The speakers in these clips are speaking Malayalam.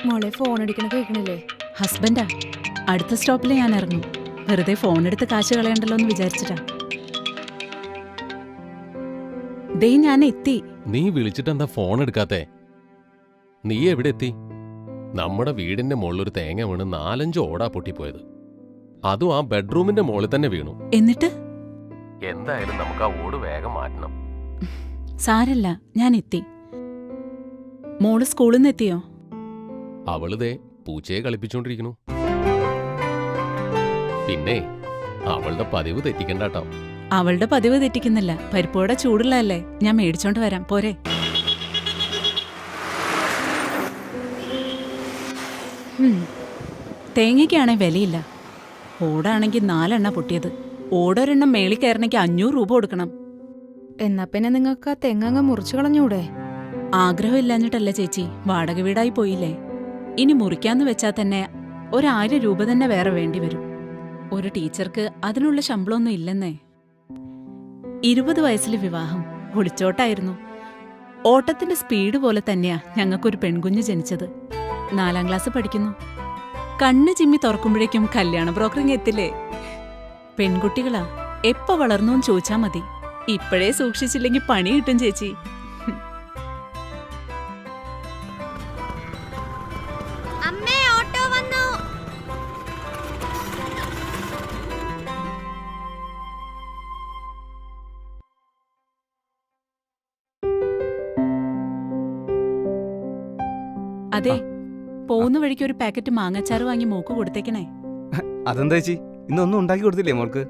മോളെ ഫോൺ അടിക്കണ കേൾക്കണില്ലേ? ഹസ്ബൻഡാ. അടുത്ത സ്റ്റോപ്പിൽ ഞാൻ ഇറങ്ങും. വെറുതെ ഫോൺ എടുത്ത് കാശ് കളയണ്ടല്ലോ എന്ന് വിചാരിച്ചിട്ടാ. ദേ ഞാൻ എത്തി. നീ വിളിച്ചിട്ടെന്താ ഫോൺ എടുക്കാത്തെ? നീ എവിടെ എത്തി? നമ്മുടെ വീടിന്റെ മുകളിലൊരു തേങ്ങ വീണ് 4-5 ഓടാ പൊട്ടിപ്പോയത്. അതും ആ ബെഡ്റൂമിന്റെ മുകളിൽ തന്നെ വീണു. എന്നിട്ട് എന്തായാലും നമുക്ക് ആ ഓട് വേഗം മാറ്റണം. സാരല്ല, ഞാൻ എത്തി. മോള് സ്കൂളിൽ നിന്ന് എത്തിയോ? അവളിതേ പൂച്ചയെ കളിപ്പിച്ചോണ്ടിരിക്കുന്നു. പിന്നെ അവളുടെ പതിവ് തെറ്റിക്കണ്ടാട്ടോ. അവളുടെ പതിവ് തെറ്റിക്കുന്നില്ല. പരിപ്പോടെ ചൂടുള്ളതല്ലേ, ഞാൻ മേടിച്ചോണ്ട് വരാം. പോരെ? തേങ്ങയ്ക്കാണെ വിലയില്ല. ഓടാണെങ്കിൽ 4 എണ്ണ പൊട്ടിയത്. ഓടൊരെണ്ണം മേളിൽ കയറണമെങ്കിൽ 500 രൂപ കൊടുക്കണം. എന്നാ പിന്നെ നിങ്ങൾക്ക് ആ തെങ്ങങ്ങ് മുറിച്ചു കളഞ്ഞൂടെ? ആഗ്രഹമില്ലാഞ്ഞിട്ടല്ല ചേച്ചി, വാടക വീടായി പോയില്ലേ. ഇനി മുറിക്കാന്ന് വെച്ചാൽ തന്നെ 1000 രൂപ തന്നെ വേറെ വേണ്ടി വരും. ഒരു ടീച്ചർക്ക് അതിനുള്ള ശമ്പളമൊന്നും ഇല്ലെന്നേ. 20 വയസ്സിൽ വിവാഹം, ഒളിച്ചോട്ടായിരുന്നു. ഓട്ടത്തിന്റെ സ്പീഡ് പോലെ തന്നെയാ ഞങ്ങൾക്കൊരു പെൺകുഞ്ഞ് ജനിച്ചത്. 4ാം ക്ലാസ് പഠിക്കുന്നു. കണ്ണ് ചിമ്മി തുറക്കുമ്പോഴേക്കും കല്യാണ ബ്രോക്കറിങ് എത്തില്ലേ. പെൺകുട്ടികളാ, എപ്പോ വളർന്നോന്ന് ചോദിച്ചാ മതി. ഇപ്പോഴേ സൂക്ഷിച്ചില്ലെങ്കിൽ പണി കിട്ടും ചേച്ചി. അതെ, പോകുന്ന വഴിക്ക് ഒരു പാക്കറ്റ് മാങ്ങച്ചാറ് വാങ്ങി മോക്ക് കൊടുത്തേക്കണേ. അതെന്താ ചേച്ചി, ഇന്നൊന്നും ഉണ്ടാക്കി കൊടുത്തില്ലേ മോൾക്ക്?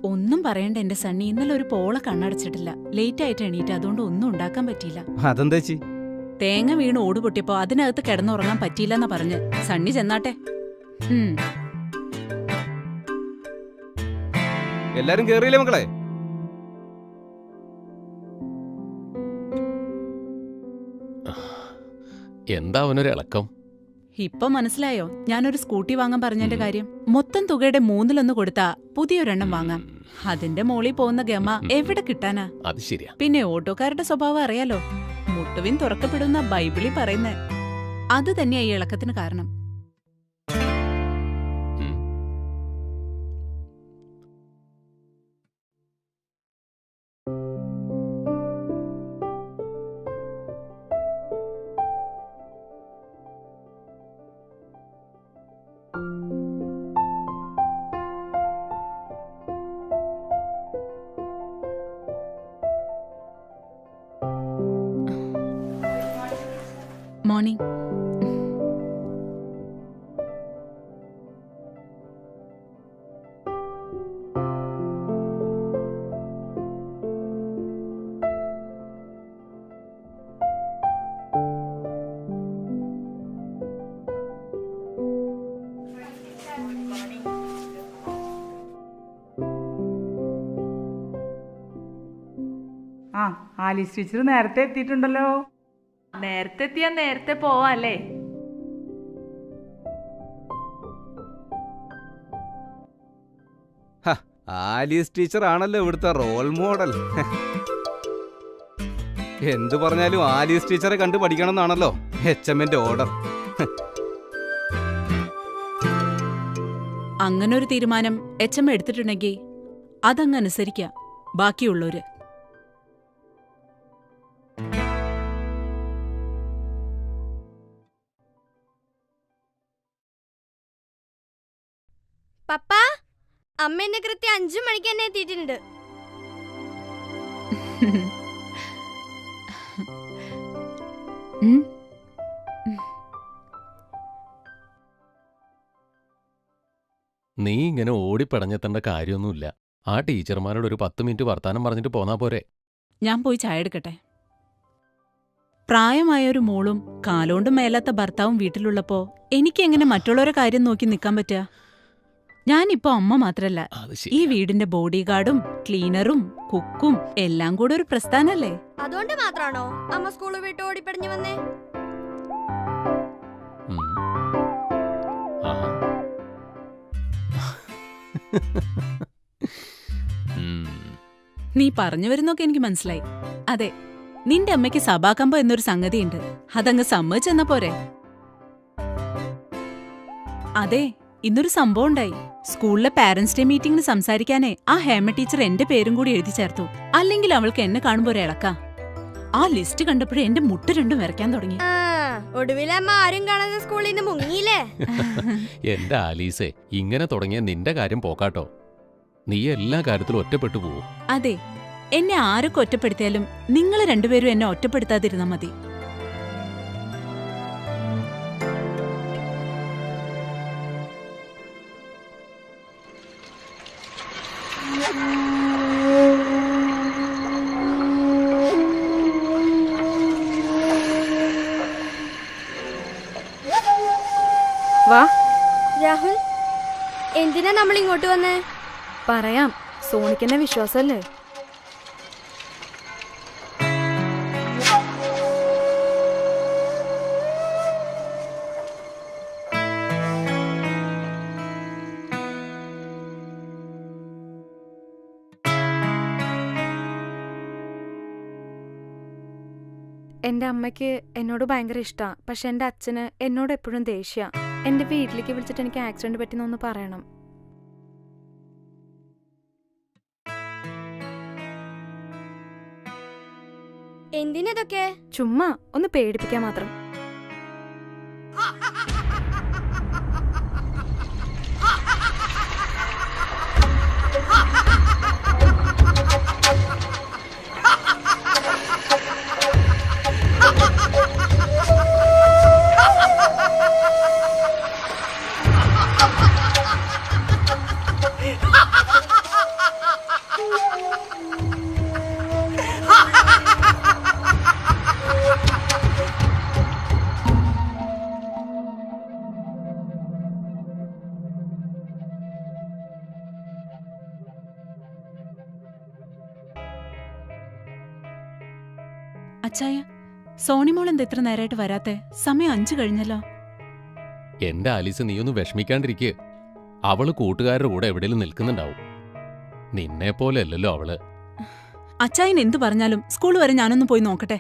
ഒന്നും പറയണ്ട എന്റെ സണ്ണി, ഇന്നലെ ഒരു പോള കണ്ണടച്ചിട്ടില്ല. ലേറ്റ് ആയിട്ട് എണീറ്റ്, അതുകൊണ്ട് ഒന്നും ഉണ്ടാക്കാൻ പറ്റിയില്ല. അതെന്താ ചേച്ചി? തേങ്ങ വീണ് ഓട് പൊട്ടിയപ്പോ അതിനകത്ത് കിടന്നുറങ്ങാൻ പറ്റിയില്ലെന്നാ പറഞ്ഞ്. സണ്ണി ചെന്നാട്ടെ. എല്ലാരും കേറിയില്ലേ മക്കളെ? എന്താ അവനൊരു ഇളക്കം? ഇപ്പൊ മനസ്സിലായോ ഞാനൊരു സ്കൂട്ടി വാങ്ങാൻ പറഞ്ഞതിന്റെ കാര്യം? മൊത്തം തുകയുടെ 1/3 കൊടുത്താ പുതിയൊരെണ്ണം വാങ്ങാം. അതിന്റെ മോളിൽ പോകുന്ന ഗമ എവിടെ കിട്ടാനാ? അത് ശരിയാ. പിന്നെ ഓട്ടോക്കാരുടെ സ്വഭാവം അറിയാലോ. മുട്ടുവിൻ തുറക്കപ്പെടുന്ന ബൈബിളിൽ പറയുന്നേ. അത് തന്നെയാ ഈ ഇളക്കത്തിന് കാരണം. മോർണിംഗ്. ആലീസ് ടീച്ചർ നേരത്തെ എത്തിയിട്ടുണ്ടല്ലോ. നേരത്തെ എത്തിയാ നേരത്തെ പോവാല്ലേ? ആലീസ് ടീച്ചർ ആണല്ലോ ഇവിടുത്തെ റോൾ മോഡൽ. എന്തു പറഞ്ഞാലും ആലീസ് ടീച്ചറെ കണ്ടു പഠിക്കണം എന്നാണല്ലോ HMന്റെ ഓർഡർ. അങ്ങനൊരു തീരുമാനം HM എടുത്തിട്ടുണ്ടെങ്കിൽ അതങ്ങ് അനുസരിക്കുക ബാക്കിയുള്ളവര്. പപ്പ, അമ്മ എന്നെ കൃത്യം 5 മണിക്ക് തന്നെ എത്തിയിട്ടുണ്ട്. നീ ഇങ്ങനെ ഓടിപ്പടഞ്ഞെത്തേണ്ട കാര്യമൊന്നുമില്ല. ആ ടീച്ചർമാരോട് ഒരു 10 മിനിറ്റ് വർത്താനം പറഞ്ഞിട്ട് പോന്നാ പോരെ? ഞാൻ പോയി ചായ എടുക്കട്ടെ. പ്രായമായ ഒരു മോളും കാലോണ്ടും മേലാത്ത ഭർത്താവും വീട്ടിലുള്ളപ്പോ എനിക്കെങ്ങനെ മറ്റുള്ളവരെ കാര്യം നോക്കി നിൽക്കാൻ പറ്റുക? ഞാനിപ്പോ അമ്മ മാത്രല്ല, അത് ഈ വീടിന്റെ ബോഡി ഗാർഡും ക്ലീനറും കുക്കും എല്ലാം കൂടെ ഒരു പ്രസ്ഥാനല്ലേ. അതുകൊണ്ട് മാത്രാണോ അമ്മ സ്കൂളിൽ വിട്ട് ഓടിപ്പടിഞ്ഞു വന്നേ? ഉം. ആ. ഉം. നീ പറഞ്ഞു വരുന്നൊക്കെ എനിക്ക് മനസ്സിലായി. അതെ, നിന്റെ അമ്മയ്ക്ക് സഭാകമ്പം എന്നൊരു സംഗതിയുണ്ട്. അതങ്ങ് സമ്മതിച്ചെന്ന പോരെ? അതെ, ഇന്നൊരു സംഭവം ഉണ്ടായി. സ്കൂളിലെ പാരന്റ്സ് ഡേ മീറ്റിംഗിന് സംസാരിക്കാനേ ആ ഹേമ ടീച്ചർ എന്റെ പേരും കൂടി എഴുതി ചേർത്തു. അല്ലെങ്കിൽ അവൾക്ക് എന്നെ കാണുമ്പോ ഒരു ഇളക്കാ. ആ ലിസ്റ്റ് കണ്ടപ്പോഴേ എന്റെ മുട്ട് രണ്ടും വരയ്ക്കാൻ തുടങ്ങി. ഒടുവിലെ അമ്മ ആരും കാണാതെ സ്കൂളിൽ നിന്ന് മുങ്ങിയില്ലേ? എന്റെ ആലീസേ, ഇങ്ങനെ തുടങ്ങിയ നിന്റെ കാര്യം പോക്കാട്ടോ. നീ എല്ലാ കാര്യത്തിലും ഒറ്റപ്പെട്ടു പോവും. അതെ, എന്നെ ആരൊക്കെ ഒറ്റപ്പെടുത്തിയാലും നിങ്ങൾ രണ്ടുപേരും എന്നെ ഒറ്റപ്പെടുത്താതിരുന്നാ മതി. വാ രാഹുൽ, എന്തിനാ നമ്മൾ ഇങ്ങോട്ട് വന്നേ? പറയാം, സോണിക്കെന്നെ വിശ്വാസല്ലേ? എൻ്റെ അമ്മയ്ക്ക് എന്നോട് ഭയങ്കര ഇഷ്ടമാണ്. പക്ഷെ എൻ്റെ അച്ഛന് എന്നോട് എപ്പോഴും ദേഷ്യ. എൻ്റെ വീട്ടിലേക്ക് വിളിച്ചിട്ട് എനിക്ക് ആക്സിഡന്റ് പറ്റിയെന്നൊന്ന് പറയണം. എന്തിനതൊക്കെ? ചുമ്മാ ഒന്ന് പേടിപ്പിക്കാൻ മാത്രം. അച്ചായ, സോണിമോൾ എന്താ ഇത്ര നേരമായിട്ട് വരാത്തെ? സമയം 5 കഴിഞ്ഞല്ലോ. എന്റെ ആലീസ്, നീ ഒന്ന് വിഷമിക്കാണ്ടിരിക്കുക. അവള് കൂട്ടുകാരുടെ കൂടെ എവിടെയും നിൽക്കുന്നുണ്ടാവും. നിന്നെ പോലെ അല്ലല്ലോ അവള്. അച്ചായൻ എന്തു പറഞ്ഞാലും സ്കൂൾ വരെ ഞാനൊന്ന് പോയി നോക്കട്ടെ.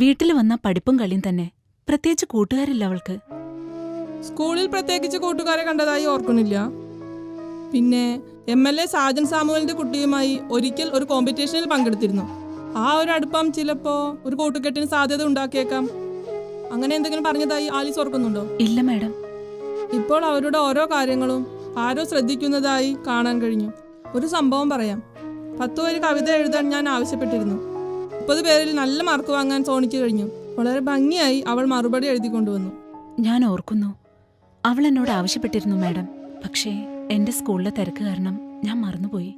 വീട്ടിൽ വന്ന പഠിപ്പും കളിയും തന്നെ. പ്രത്യേകിച്ച് കൂട്ടുകാരില്ല അവൾക്ക്. സ്കൂളിൽ പ്രത്യേകിച്ച് കൂട്ടുകാരെ കണ്ടതായി ഓർക്കുന്നില്ല. പിന്നെ MLA സാജൻ സാമുവലിന്റെ കുട്ടിയുമായി ഒരിക്കൽ ഒരു കോമ്പറ്റീഷനിൽ പങ്കെടുത്തിരുന്നു. ആ ഒരു അടുപ്പം ചിലപ്പോ ഒരു കൂട്ടുകെട്ടിന് സാധ്യത ഉണ്ടാക്കിയേക്കാം. അങ്ങനെ എന്തെങ്കിലും പറഞ്ഞതായി ആലീസ് ഓർക്കുന്നുണ്ടോ? ഇല്ല മാഡം. ഇപ്പോൾ അവരുടെ ഓരോ കാര്യങ്ങളും ആരോ ശ്രദ്ധിക്കുന്നതായി കാണാൻ കഴിഞ്ഞു. ഒരു സംഭവം പറയാം. 10 വരി കവിത എഴുതാൻ ഞാൻ ആവശ്യപ്പെട്ടിരുന്നു. 30 പേരിൽ നല്ല മാർക്ക് വാങ്ങാൻ സോണിക്ക് കഴിഞ്ഞു. വളരെ ഭംഗിയായി അവൾ മറുപടി എഴുതിക്കൊണ്ടുവന്നു. ഞാൻ ഓർക്കുന്നു, അവൾ എന്നോട് ആവശ്യപ്പെട്ടിരുന്നു മാഡം. പക്ഷേ എന്റെ സ്കൂളിലെ തിരക്ക് കാരണം ഞാൻ മറന്നുപോയി.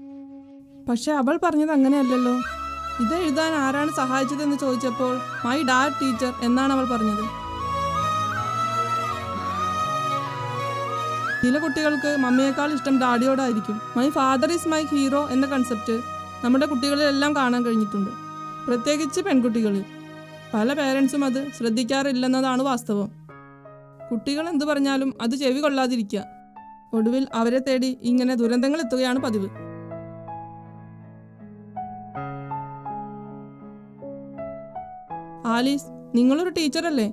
പക്ഷെ അവൾ പറഞ്ഞത് അങ്ങനെയല്ലല്ലോ. ഇത് എഴുതാൻ ആരാണ് സഹായിച്ചതെന്ന് ചോദിച്ചപ്പോൾ മൈ ഡാഡ് ടീച്ചർ എന്നാണ് അവൾ പറഞ്ഞത്. ചില കുട്ടികൾക്ക് മമ്മിയേക്കാൾ ഇഷ്ടം ഡാഡിയോടായിരിക്കും. My father is my hero എന്ന കൺസെപ്റ്റ് നമ്മുടെ കുട്ടികളിലെല്ലാം കാണാൻ കഴിഞ്ഞിട്ടുണ്ട്, പ്രത്യേകിച്ച് പെൺകുട്ടികളിൽ. പല പേരൻസും അത് ശ്രദ്ധിക്കാറില്ലെന്നതാണ് വാസ്തവം. കുട്ടികൾ എന്തു പറഞ്ഞാലും അത് ചെവി കൊള്ളാതിരിക്കുക. ഒടുവിൽ അവരെ തേടി ഇങ്ങനെ ദുരന്തങ്ങൾ എത്തുകയാണ് പതിവ്. ആലീസ്, നിങ്ങളൊരു ടീച്ചറല്ലേ?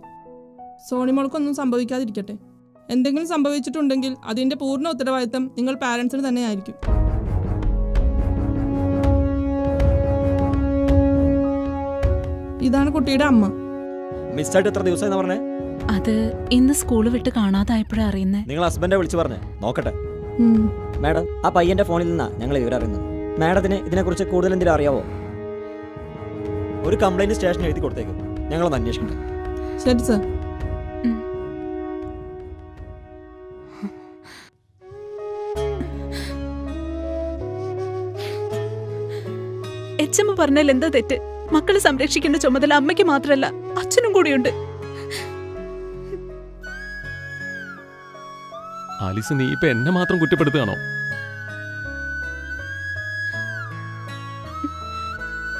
സോണിമോൾക്കൊന്നും സംഭവിക്കാതിരിക്കട്ടെ. എന്തെങ്കിലും സംഭവിച്ചിട്ടുണ്ടെങ്കിൽ അതിൻ്റെ പൂർണ്ണ ഉത്തരവാദിത്തം നിങ്ങൾ പാരൻസിന് തന്നെയായിരിക്കും. ഇതാണ് കുട്ടിയുടെ അമ്മ. മിസ്സായിട്ട് എത്ര ദിവസമായി പറഞ്ഞേ? അത് ഇന്ന് സ്കൂള് വിട്ട് കാണാതായപ്പോഴാ അറിയുന്നേ. നിങ്ങൾ ഹസ്ബൻഡെ വിളിച്ചു പറഞ്ഞേ, നോക്കട്ടെ. ഉം. മാഡം, ആ പയ്യന്റെ ഫോണിൽ നിന്നാ ഞങ്ങൾ വിവരം അറിയുന്നത്. മാഡത്തിന് ഇതിനെക്കുറിച്ച് കൂടുതൽ എന്തെങ്കിലും അറിയാവോ? ഒരു കംപ്ലൈന്റ് സ്റ്റേഷൻ എഴുതി കൊടുത്തേക്കും, ഞങ്ങളൊന്ന് അന്വേഷിക്കട്ടെ. ശരി സർ. എച്ചമ്മ പറഞ്ഞാൽ എന്താ തെറ്റ്? മക്കളെ സംരക്ഷിക്കേണ്ട ചുമതല അമ്മയ്ക്ക് മാത്രമല്ല, അച്ഛനും കൂടിയുണ്ട്. ആലീസ്, നീ ഇപ്പൊ എന്നെ മാത്രം കുറ്റപ്പെടുത്തുകയാണോ?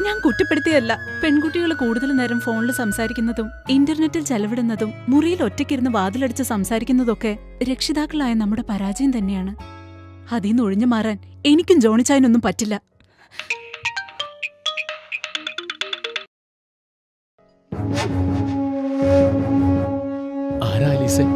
ഞാൻ കുറ്റപ്പെടുത്തിയല്ല. പെൺകുട്ടികൾ കൂടുതൽ നേരം ഫോണിൽ സംസാരിക്കുന്നതും ഇന്റർനെറ്റിൽ ചെലവിടുന്നതും മുറിയിൽ ഒറ്റയ്ക്കിരുന്ന് വാതിലടിച്ച് സംസാരിക്കുന്നതൊക്കെ രക്ഷിതാക്കളായ നമ്മുടെ പരാജയം തന്നെയാണ്. അതിന്ന് ഒഴിഞ്ഞു മാറാൻ എനിക്കും ജോണിച്ചായനൊന്നും പറ്റില്ല. ആരാ ആലീസേ?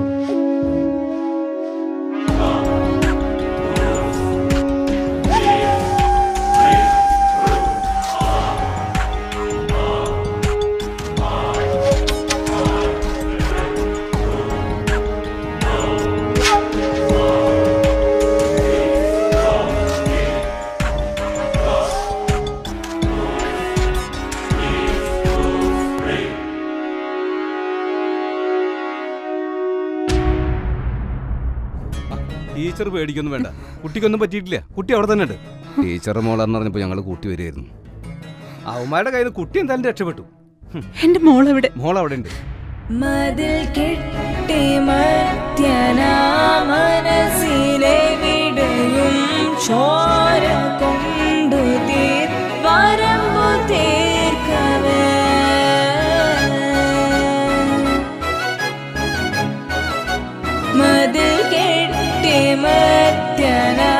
ടീച്ചർ പേടിക്കൊന്നും വേണ്ട, കുട്ടിക്കൊന്നും പറ്റിയിട്ടില്ല. കുട്ടി അവിടെ തന്നെ ഉണ്ട്. ടീച്ചറുടെ മോളെന്ന് പറഞ്ഞപ്പോൾ ഞങ്ങൾ കൂട്ടി വരികയായിരുന്നു. അവന്മാരുടെ കയ്യിൽ നിന്ന് കുട്ടി എന്തായാലും രക്ഷപ്പെട്ടു. എന്റെ മോളെവിടെ? മോൾ അവിടെ ഉണ്ട്. മതിൽ കെട്ടി മധ്യനാ മനസ്സിലെ വിടയും ചോര കൊണ്ടു വരമ്പു തീർക്കവേ മതിൽ കെട്ടി മധ്യനാ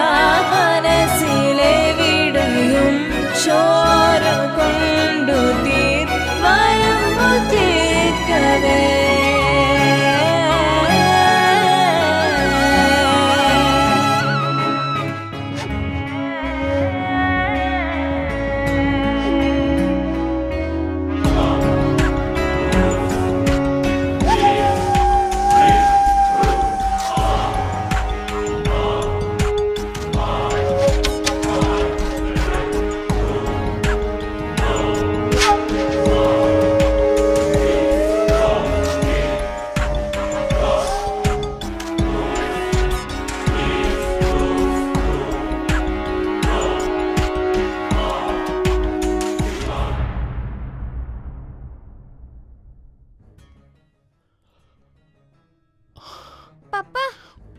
മനസ്സിലെ വിടയും ചോര കൊണ്ടു വരമ്പു തീർക്കവേ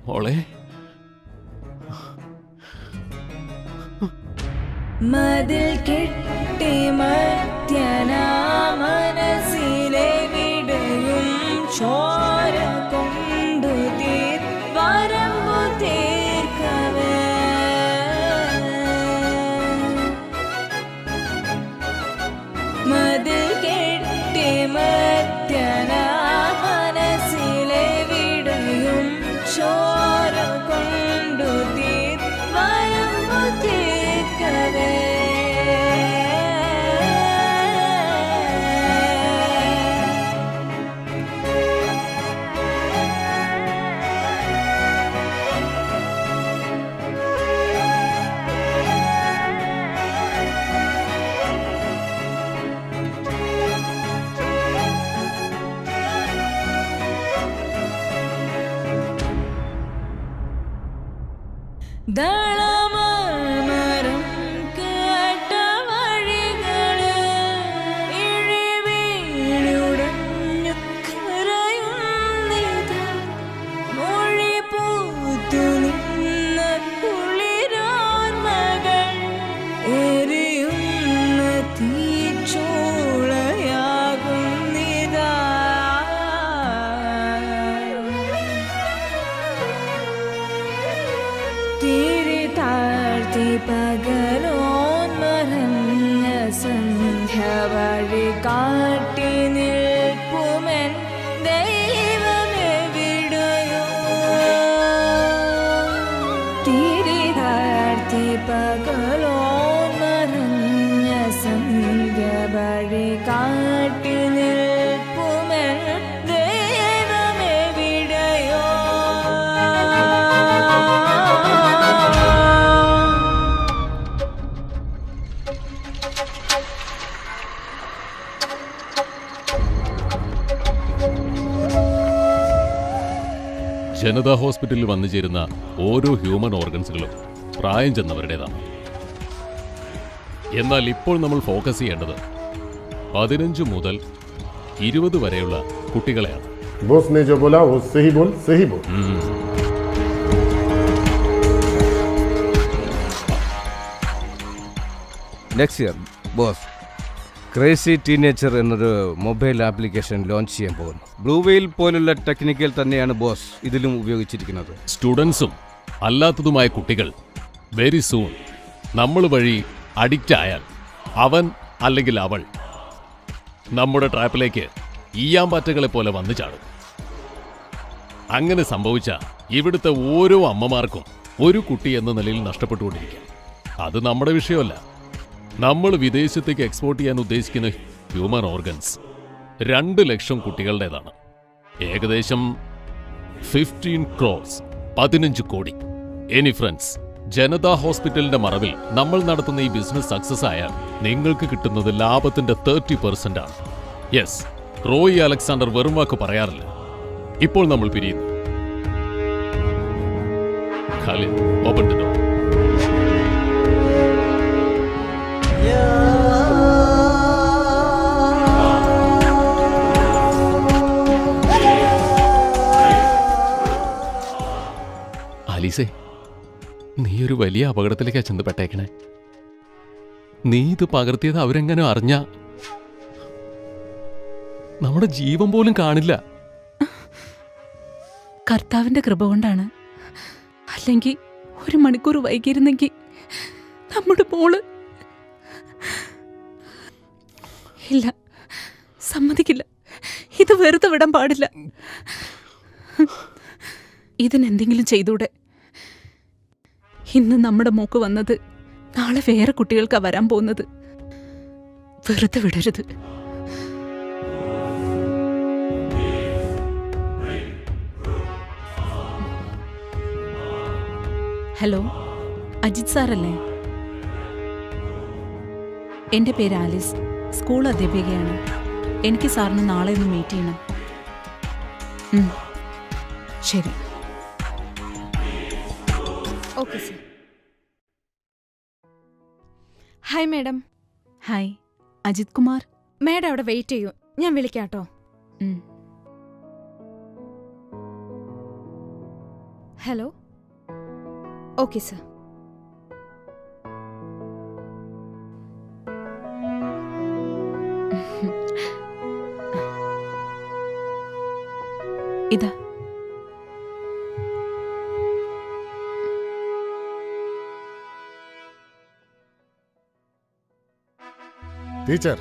മോളെ, മതിൽ കെട്ടി മധ്യനാ മനസ്സിലെ വിടയും ചോര കൊണ്ടു വരമ്പു തീർക്കവേ മതിൽ കെട്ടി മധ്യനാ മനസ്സിലെ വിടയും ചോര കൊണ്ടു വരമ്പു തീർക്കവേ ജനതാ ഹോസ്പിറ്റലിൽ വന്നു ചേരുന്ന ഓരോ ഹ്യൂമൻ ഓർഗൻസുകളും പ്രായം ചെന്നവരുടേതാണ്. എന്നാൽ ഇപ്പോൾ നമ്മൾ ഫോക്കസ് ചെയ്യേണ്ടത് 15 മുതൽ 20 വരെയുള്ള കുട്ടികളെയാണ്. बॉस ने जो बोला वो सही बोल, सही बोल. നെക്സ്റ്റ് ഇയർ ബോസ് ക്രേസി ടീനേച്ചർ എന്നൊരു മൊബൈൽ ആപ്ലിക്കേഷൻ ലോഞ്ച് ചെയ്യാൻ പോകുന്നു. ബ്ലൂ വെയിൽ പോലുള്ള ടെക്നിക്കൽ തന്നെയാണ് ബോസ് ഇതിലും ഉപയോഗിച്ചിരിക്കുന്നത്. സ്റ്റുഡൻസും അല്ലാത്തതുമായ കുട്ടികൾ വെരി സൂൺ നമ്മൾ വഴി അഡിക്റ്റ് ആയാൽ അവൻ അല്ലെങ്കിൽ അവൾ നമ്മുടെ ട്രാപ്പിലേക്ക് ഈയാമ്പാറ്റകളെ പോലെ വന്നു ചാടും. അങ്ങനെ സംഭവിച്ച ഇവിടുത്തെ ഓരോ അമ്മമാർക്കും ഒരു കുട്ടി എന്ന നിലയിൽ നഷ്ടപ്പെട്ടുകൊണ്ടിരിക്കും. അത് നമ്മുടെ വിഷയമല്ല. നമ്മൾ വിദേശത്തേക്ക് എക്സ്പോർട്ട് ചെയ്യാൻ ഉദ്ദേശിക്കുന്ന ഹ്യൂമൻ ഓർഗൻസ് 2 ലക്ഷം കുട്ടികളുടേതാണ്. ഏകദേശം 15 crores, 15 കോടി. എനി ഫ്രണ്ട്സ്, ജനതാ ഹോസ്പിറ്റലിന്റെ മറവിൽ നമ്മൾ നടത്തുന്ന ഈ ബിസിനസ് സക്സസ് ആയാൽ നിങ്ങൾക്ക് കിട്ടുന്നത് ലാഭത്തിന്റെ 30% ആണ്. യെസ്, റോയി അലക്സാണ്ടർ വെറും വാക്ക് പറയാറില്ല. ഇപ്പോൾ നമ്മൾ പിരിയുന്നു. Khalid, open the door. ആലീസേ, നീ ഒരു വലിയ അപകടത്തിലേക്കാ ചെന്ന് പെട്ടേക്കണേ. നീ ഇത് പകർത്തിയത് അവരെങ്ങനെ അറിഞ്ഞ നമ്മുടെ ജീവൻ പോലും കാണില്ല. കർത്താവിന്റെ കൃപ കൊണ്ടാണ്. അല്ലെങ്കിൽ 1 മണിക്കൂർ വൈകിയിരുന്നെങ്കിൽ നമ്മുടെ മോള്. ഇല്ല, സമ്മതിക്കില്ല. ഇത് വെറുതെ വിടാൻ പാടില്ല. ഇതിനെന്തെങ്കിലും ചെയ്തൂടെ? ഇന്ന് നമ്മുടെ മോക്ക് വന്നത് നാളെ വേറെ കുട്ടികൾക്കാ വരാൻ പോകുന്നത്. വെറുതെ വിടരുത്. ഹലോ, അജിത് സാറല്ലേ? എൻ്റെ പേര് ആലിസ്, സ്കൂൾ അധ്യാപികയാണ്. എനിക്ക് സാറിന് നാളെ ഒന്ന് മീറ്റ് ചെയ്യണം. ശരി. Okay sir. Hi madam. Hi, Ajith Kumar. Madam അവിടെ വെയിറ്റ് ചെയ്യൂ, ഞാൻ വിളിക്കാട്ടോ. ഹലോ. Okay sir. ഇതാ. ടീച്ചർ,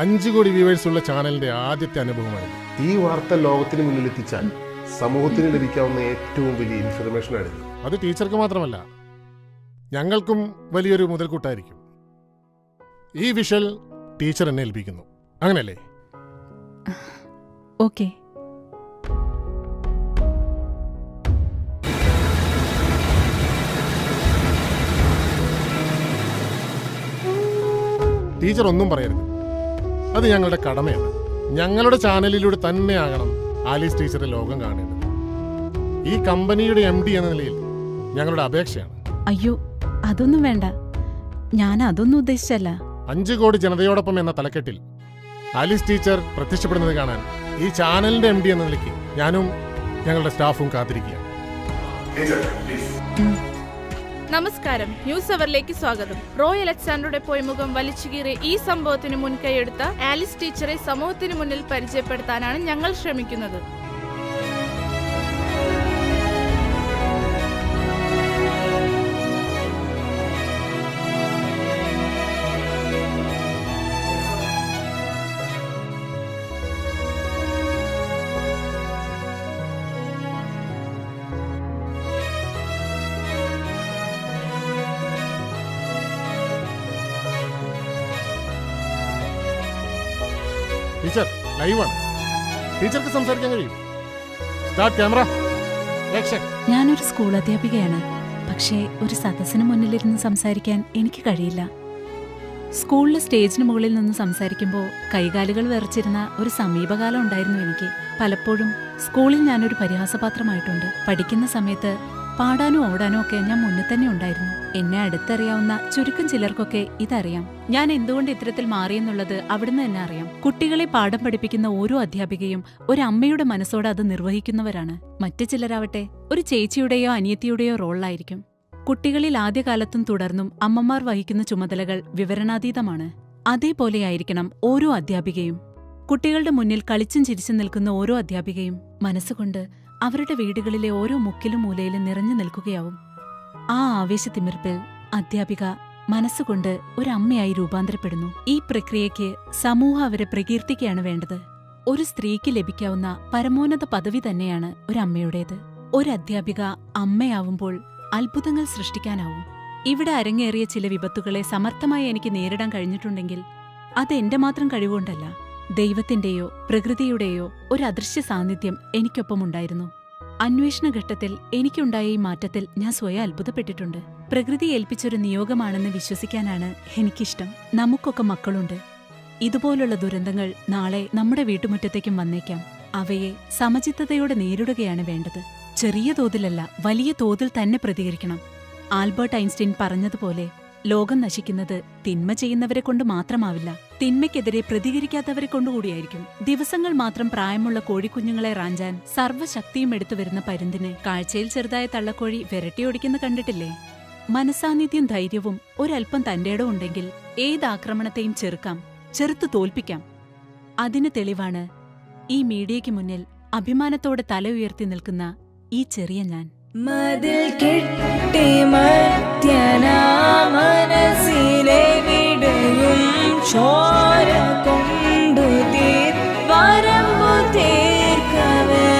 5 കോടി വ്യൂവേഴ്സ് ഉള്ള ചാനലിന്റെ ആദ്യത്തെ അനുഭവമാണ്. ഈ വാർത്ത ലോകത്തിന് മുന്നിൽ എത്തിച്ചാൽ സമൂഹത്തിന് ലഭിക്കാവുന്ന ഏറ്റവും വലിയ ഇൻഫർമേഷൻ ആണിത്. അത് ടീച്ചർക്ക് മാത്രമല്ല, ഞങ്ങൾക്കും വലിയൊരു മുതൽക്കൂട്ടായിരിക്കും. ഈ വിഷൽ ടീച്ചർ എന്നെ ഏൽപ്പിക്കുന്നു, അങ്ങനല്ലേ? ഓക്കെ. ടീച്ചർ ഒന്നും പറയരുത്, അത് ഞങ്ങളുടെ കടമയാണ്. ഞങ്ങളുടെ ചാനലിലൂടെ തന്നെയാകണം ആലീസ് ടീച്ചറെ ലോകം കാണേണ്ടത്. ഈ കമ്പനിയുടെ MD എന്ന നിലയിൽ ഞങ്ങളുടെ അപേക്ഷയാണ്. അയ്യോ, അതൊന്നും വേണ്ട. ഞാൻ അതൊന്നും ഉദ്ദേശിച്ചല്ല. 5 കോടി ജനതയോടൊപ്പം എന്ന തലക്കെട്ടിൽ ആലീസ് ടീച്ചർ പ്രത്യക്ഷപ്പെടുന്നത് കാണാൻ ഈ ചാനലിന്റെ MD എന്ന നിലയ്ക്ക് ഞാനും ഞങ്ങളുടെ സ്റ്റാഫും കാത്തിരിക്കുകയാണ്. നമസ്കാരം, ന്യൂസ് അവറിലേക്ക് സ്വാഗതം. റോയ് അലക്സാണ്ടറുടെ പൊയ്മുഖം വലിച്ചുകീറിയ ഈ സംഭവത്തിന് മുൻകൈയെടുത്ത ആലിസ് ടീച്ചറെ സമൂഹത്തിന് മുന്നിൽ പരിചയപ്പെടുത്താനാണ് ഞങ്ങൾ ശ്രമിക്കുന്നത്. ടീച്ചർ ലൈവാണ്, ടീച്ചർക്ക് സംസാരിക്കാൻ കഴിയും. Start camera, action. ഞാനൊരു സ്കൂൾ അധ്യാപികയാണ്. പക്ഷേ ഒരു സദസ്സിന് മുന്നിലിരുന്ന് സംസാരിക്കാൻ എനിക്ക് കഴിയില്ല. സ്കൂളിലെ സ്റ്റേജിന് മുകളിൽ നിന്ന് സംസാരിക്കുമ്പോൾ കൈകാലുകൾ വിറച്ചിരുന്ന ഒരു സമീപകാലം ഉണ്ടായിരുന്നു എനിക്ക്. പലപ്പോഴും സ്കൂളിൽ ഞാനൊരു പരിഹാസപാത്രമായിട്ടുണ്ട്. പഠിക്കുന്ന സമയത്ത് പാടാനോ ഓടാനോ ഒക്കെ ഞാൻ മുന്നിൽ തന്നെ ഉണ്ടായിരുന്നു. എന്നെ അടുത്തറിയാവുന്ന ചുരുക്കം ചിലർക്കൊക്കെ ഇതറിയാം. ഞാൻ എന്തുകൊണ്ട് ഇത്തരത്തിൽ മാറിയെന്നുള്ളത് അവിടുന്ന് തന്നെ അറിയാം. കുട്ടികളെ പാഠം പഠിപ്പിക്കുന്ന ഓരോ അധ്യാപികയും ഒരു അമ്മയുടെ മനസ്സോടെ അത് നിർവഹിക്കുന്നവരാണ്. മറ്റു ചിലരാവട്ടെ ഒരു ചേച്ചിയുടെയോ അനിയത്തിയുടെയോ റോളിലായിരിക്കും. കുട്ടികളിൽ ആദ്യകാലത്തും തുടർന്നും അമ്മമാർ വഹിക്കുന്ന ചുമതലകൾ വിവരണാതീതമാണ്. അതേപോലെയായിരിക്കണം ഓരോ അധ്യാപികയും. കുട്ടികളുടെ മുന്നിൽ കളിച്ചും ചിരിച്ചും നിൽക്കുന്ന ഓരോ അധ്യാപികയും മനസ്സുകൊണ്ട് അവരുടെ വീടുകളിലെ ഓരോ മുക്കിലും മൂലയിലും നിറഞ്ഞു നിൽക്കുകയാവും. ആ ആവേശത്തിമിർപ്പിൽ അധ്യാപിക മനസ്സുകൊണ്ട് ഒരമ്മയായി രൂപാന്തരപ്പെടുന്നു. ഈ പ്രക്രിയയ്ക്ക് സമൂഹം അവരെ പ്രകീർത്തിക്കുകയാണ് വേണ്ടത്. ഒരു സ്ത്രീക്ക് ലഭിക്കാവുന്ന പരമോന്നത പദവി തന്നെയാണ് ഒരമ്മയുടേത്. ഒരധ്യാപിക അമ്മയാവുമ്പോൾ അത്ഭുതങ്ങൾ സൃഷ്ടിക്കാനാവും. ഇവിടെ അരങ്ങേറിയ ചില വിപത്തുകളെ സമർത്ഥമായി എനിക്ക് നേരിടാൻ കഴിഞ്ഞിട്ടുണ്ടെങ്കിൽ അത് എന്റെ മാത്രം കഴിവുകൊണ്ടല്ല, ദൈവത്തിന്റെയോ പ്രകൃതിയുടെയോ ഒരു അദൃശ്യ സാന്നിധ്യം എനിക്കൊപ്പമുണ്ടായിരുന്നു. അന്വേഷണഘട്ടത്തിൽ എനിക്കുണ്ടായ ഈ മാറ്റത്തിൽ ഞാൻ സ്വയം അത്ഭുതപ്പെട്ടിട്ടുണ്ട്. പ്രകൃതി ഏൽപ്പിച്ചൊരു നിയോഗമാണെന്ന് വിശ്വസിക്കാനാണ് എനിക്കിഷ്ടം. നമുക്കൊക്കെ മക്കളുണ്ട്. ഇതുപോലുള്ള ദുരന്തങ്ങൾ നാളെ നമ്മുടെ വീട്ടുമുറ്റത്തേക്കും വന്നേക്കാം. അവയെ സമചിത്തതയോടെ നേരിടുകയാണ് വേണ്ടത്. ചെറിയ തോതിലല്ല, വലിയ തോതിൽ തന്നെ പ്രതികരിക്കണം. ആൽബർട്ട് ഐൻസ്റ്റീൻ പറഞ്ഞതുപോലെ ലോകം നശിക്കുന്നത് തിന്മ ചെയ്യുന്നവരെ കൊണ്ട് മാത്രമാവില്ല, തിന്മയ്ക്കെതിരെ പ്രതികരിക്കാത്തവരെ കൊണ്ടുകൂടിയായിരിക്കും. ദിവസങ്ങൾ മാത്രം പ്രായമുള്ള കോഴിക്കുഞ്ഞുങ്ങളെ റാഞ്ചാൻ സർവ്വശക്തിയും എടുത്തുവരുന്ന പരുന്തിന് കാഴ്ചയിൽ ചെറുതായ തള്ളക്കോഴി വിരട്ടിയോടിക്കുന്ന കണ്ടിട്ടില്ലേ? മനസാന്നിധ്യം ധൈര്യവും ഒരൽപ്പം തന്റേടം ഉണ്ടെങ്കിൽ ഏത് ആക്രമണത്തെയും ചെറുത്തു തോൽപ്പിക്കാം. അതിന് തെളിവാണ് ഈ മീഡിയയ്ക്ക് മുന്നിൽ അഭിമാനത്തോടെ തല ഉയർത്തി നിൽക്കുന്ന ഈ ചെറിയ ഞാൻ. മതിൽ കെട്ടി മധ്യനാ മനസ്സിലെ വിടയും ചോര കൊണ്ടു വരമ്പു തീർക്കവേ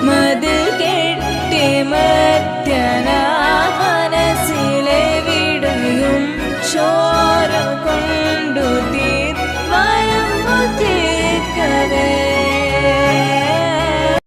മതിൽ കെട്ടി മധ്യനാ